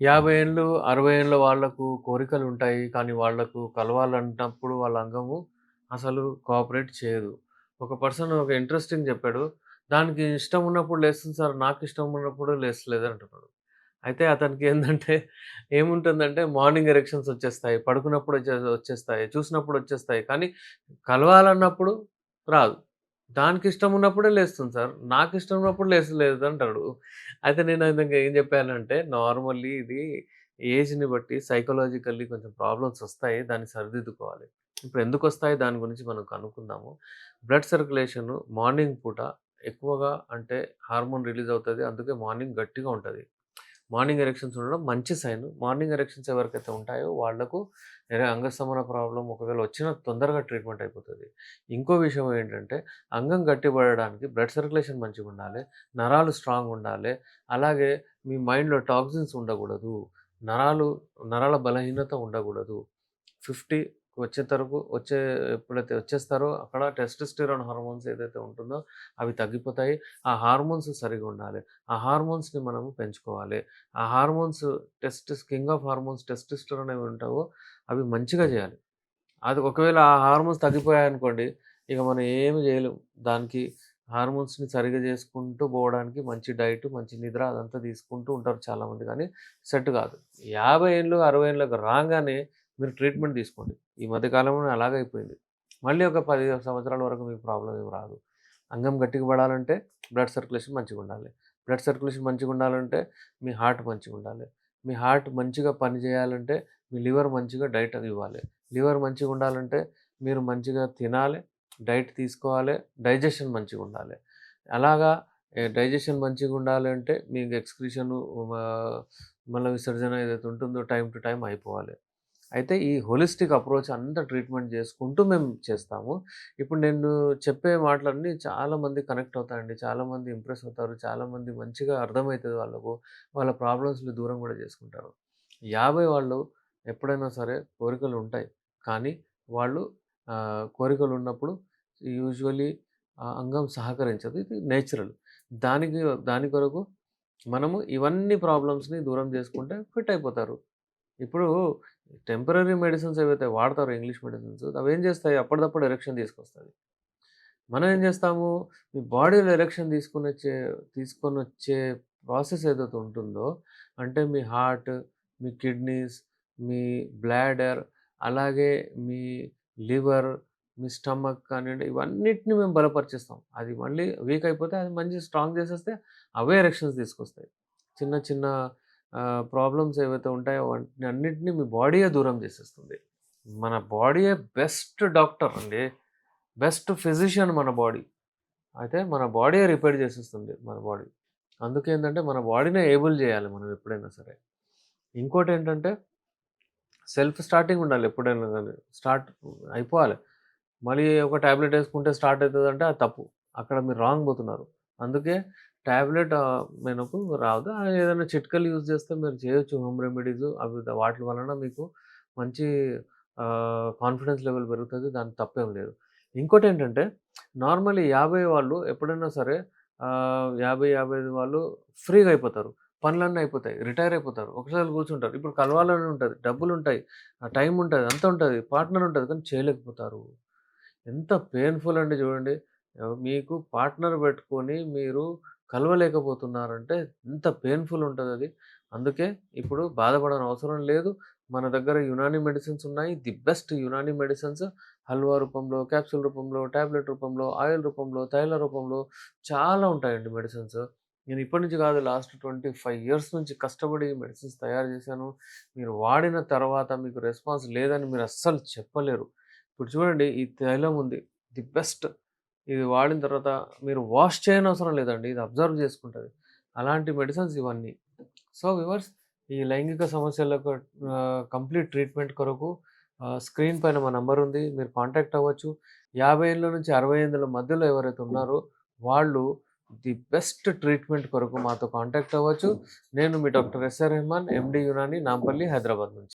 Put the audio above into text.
50 ఏళ్ళు, 60 ఏళ్ళ వాళ్ళకు కోరికలుంటాయి. కానీ వాళ్ళకు కలవాలన్నప్పుడు వాళ్ళ అంగము అసలు కోఆపరేట్ చేయదు. ఒక పర్సన్ ఒక ఇంట్రెస్టింగ్ చెప్పాడు. దానికి ఇష్టం ఉన్నప్పుడు లేస్తుంది సార్. నాకు ఇష్టం ఉన్నప్పుడు లేస్తలేదు అంటున్నాడు. అయితే అతనికేందంటే ఏముంటుందంటే మార్నింగ్ ఎరెక్షన్స్ వచ్చేస్తాయి. పడుకున్నప్పుడు వచ్చేస్తాయి. చూసినప్పుడు వచ్చేస్తాయి. కానీ కలవాలన్నప్పుడు రాదు. దానికిష్టం ఉన్నప్పుడే లేస్తుంది సార్. నాకిష్టం ఉన్నప్పుడు లేస్తలేదంటాడు. అయితే నేను ఆయనకి ఏం చెప్పానంటే నార్మల్లీ ఇది ఏజ్‌ని బట్టి సైకలాజికల్లీ కొంచెం ప్రాబ్లమ్స్ వస్తాయి. దాన్ని సరిదిద్దుకోవాలి. ఇప్పుడు ఎందుకొస్తాయి దాని గురించి మనం కనుక్కుందాము. బ్లడ్ సర్క్యులేషన్ మార్నింగ్ పూట ఎక్కువగా అంటే హార్మోన్ రిలీజ్ అవుతది. అందుకే మార్నింగ్ గట్టిగా ఉంటది. మార్నింగ్ ఎరెక్షన్స్ ఉండడం మంచి సైన్. మార్నింగ్ ఎరెక్షన్స్ ఎవరికైతే ఉంటాయో వాళ్ళకు అంగస్తంభన ప్రాబ్లమ్ ఒకవేళ వచ్చినా తొందరగా ట్రీట్మెంట్ అయిపోతది. ఇంకో విషయం ఏంటంటే అంగం గట్టిపడడానికి బ్లడ్ సర్క్యులేషన్ మంచిగుండాలె, నరాలు స్ట్రాంగుండాలె, అలాగే మీ మైండ్‌లో టాక్సిన్స్ ఉండకూడదు. నరాలు నరాల బలహీనత ఉండకూడదు. 50 వచ్చే ఎప్పుడైతే వచ్చేస్తారో అక్కడ టెస్టోస్టెరాన్ హార్మోన్స్ ఏదైతే ఉంటుందో అవి తగ్గిపోతాయి. ఆ హార్మోన్స్ సరిగ్గా ఉండాలి. ఆ హార్మోన్స్‌ని మనము పెంచుకోవాలి. ఆ hormones king of hormones testosterone ఏవి ఉంటావో అవి మంచిగా చేయాలి. అది ఒకవేళ ఆ హార్మోన్స్ తగ్గిపోయాయనుకోండి, ఇక మనం ఏమి చేయలేం. దానికి హార్మోన్స్‌ని సరిగ్గా చేసుకుంటూ పోవడానికి మంచి డైట్, మంచి నిద్ర అదంతా తీసుకుంటూ ఉంటారు చాలామంది. కానీ సెట్ కాదు. 50 ఏళ్ళు, 60 ఏళ్ళకి రాంగానే మీరు ట్రీట్మెంట్ తీసుకోండి. ఈ మధ్య కాలంలో అలాగే అయిపోయింది. మళ్ళీ ఒక 10 సంవత్సరాల వరకు మీకు ప్రాబ్లమ్ ఏమి రాదు. అంగం గట్టిగా పడాలంటే బ్లడ్ సర్క్యులేషన్ మంచిగుండాలి. బ్లడ్ సర్క్యులేషన్ మంచిగుండాలంటే మీ హార్ట్ మంచిగుండాలి. మీ హార్ట్ మంచిగా పని చేయాలంటే మీ లివర్ మంచిగా డైట్ అది ఇవ్వాలి. లివర్ మంచిగుండాలంటే మీరు మంచిగా తినాలె, డైట్ తీసుకోవాలె, డైజెషన్ మంచిగుండాలె. అలాగా డైజెషన్ మంచిగుండాలంటే మీకు ఎక్స్‌క్రిషను మల విసర్జన ఏదైతే ఉంటుందో టైమ్ టు టైమ్ అయిపోవాలి. అయితే ఈ హోలిస్టిక్ అప్రోచ్ అంతా ట్రీట్మెంట్ చేసుకుంటూ మేము చేస్తాము. ఇప్పుడు నేను చెప్పే మాటలన్నీ చాలామంది కనెక్ట్ అవుతారండి. చాలామంది ఇంప్రెస్ అవుతారు. చాలామంది మంచిగా అర్థమైతది వాళ్ళకు. వాళ్ళ ప్రాబ్లమ్స్‌ని దూరం గూడా చేసుకుంటారు. 50 వాళ్ళు ఎప్పుడైనా సరే కోరికలుంటాయి. కానీ వాళ్ళు కోరికలున్నప్పుడు యూజువల్లీ అంగం సహకరించదు. ఇది నేచురల్. దానికి దాని కొరకు మనము ఇవన్నీ ప్రాబ్లమ్స్‌ని దూరం చేసుకుంటే ఫిట్ అయిపోతారు. ఇప్పుడు టెంపరరీ మెడిసిన్స్ ఏవైతే వాడతారో ఇంగ్లీష్ మెడిసిన్స్ అవేం చేస్తాయి అప్పటిదప్పుడు ఎరెక్షన్ తీసుకొస్తది. మనం ఏం చేస్తాము మీ బాడీలో ఎరెక్షన్ తీసుకొనొచ్చే ప్రాసెస్ ఏదైతే ఉంటుందో అంటే మీ హార్ట్, మీ కిడ్నీస్, మీ బ్లాడర్ అలాగే మీ లివర్, మీ స్టమక్ కానియండి ఇవన్నిటిని మేము బలపరిచేస్తాం. అది మళ్ళీ వీక్ అయిపోతే అది మంచి స్ట్రాంగ్ చేసేస్తే అవే ఎరెక్షన్స్ తీసుకొస్తాయి. చిన్న చిన్న ప్రాబ్లమ్స్ ఏవైతే ఉంటాయో వాటిని అన్నిటిని మీ బాడీయే దూరం చేసేస్తుంది. మన బాడీయే బెస్ట్ డాక్టర్ అండి. బెస్ట్ ఫిజిషియన్ మన బాడీ. అయితే మన బాడీయే రిపేర్ చేసేస్తుంది మన బాడీ. అందుకేందంటే మన బాడీనే ఏబుల్ చేయాలి మనం ఎప్పుడైనా సరే. ఇంకోటేంటంటే సెల్ఫ్ స్టార్టింగ్ ఉండాలి ఎప్పుడైనా గాని. స్టార్ట్ అయిపోవాలి. మళ్ళీ ఒక టాబ్లెట్ యేసుకుంటే స్టార్ట్ అయితదంటే అది తప్పు. అక్కడ మీరు రాంగ్ పోతున్నారు. అందుకే టాబ్లెట్ మనకు రాదు. ఏదైనా చిట్కాలు యూజ్ చేస్తే మీరు చేయొచ్చు హోమ్ రెమెడీస్. అవి వాటి వలన మీకు మంచి కాన్ఫిడెన్స్ లెవెల్ పెరుగుతది. దానికి తప్పేం లేదు. ఇంకోటేంటంటే నార్మల్లీ 50 వాళ్ళు ఎప్పుడైనా సరే 50, 55 వాళ్ళు ఫ్రీగా అయిపోతారు. పనులన్నీ అయిపోతాయి. రిటైర్ అయిపోతారు. ఒకసారి కూర్చుంటారు. ఇప్పుడు కలవాలని ఉంటది. డబ్బులుంటాయి. టైం ఉంటది. అంతా ఉంటది. పార్ట్నర్ ఉంటది. కానీ చేయలేకపోతారు. ఎంత పెయిన్‌ఫుల్ అండి చూడండి. మీకు పార్ట్నర్ పెట్టుకొని మీరు కలవలేకపోతున్నారంటే ఎంత పెయిన్‌ఫుల్ ఉంటదది. అందుకే ఇప్పుడు బాధపడనవసరం లేదు. మన దగ్గర యునాని మెడిసిన్స్ ఉన్నాయి. The best Unani medicines halwa రూపంలో, క్యాప్సూల్ రూపంలో, టాబ్లెట్ రూపంలో, ఆయిల్ రూపంలో, తైల రూపంలో చాలా ఉంటాయండి మెడిసిన్స్. నేను ఇప్పటి నుంచి కాదు లాస్ట్ 25 ఇయర్స్ నుంచి కష్టపడి మెడిసిన్స్ తయారు చేశాను. మీరు వాడిన తర్వాత మీకు రెస్పాన్స్ లేదని మీరు అస్సలు చెప్పలేరు. ఇప్పుడు చూడండి ఈ తైలం ఉంది. The best. ఇది వాడిన తర్వాత మీరు వాష్ చేయనవసరం లేదండి. ఇది అబ్జర్వ్ చేసుకుంటది. అలాంటి మెడిసిన్స్ ఇవన్నీ. సో, వ్యూవర్స్ ఈ లైంగిక సమస్యలకు కంప్లీట్ ట్రీట్మెంట్ కొరకు స్క్రీన్ పైన మా నంబర్ ఉంది. మీరు కాంటాక్ట్ అవ్వచ్చు. 50 ఏళ్ల నుంచి 60 ఏళ్ల మధ్యలో ఎవరైతే ఉన్నారో వాళ్ళు ది బెస్ట్ ట్రీట్మెంట్ కొరకు మాతో కాంటాక్ట్ అవ్వచ్చు. నేను మీ doctor SR Rehman, MD Unani, Nampally, Hyderabad నుంచి.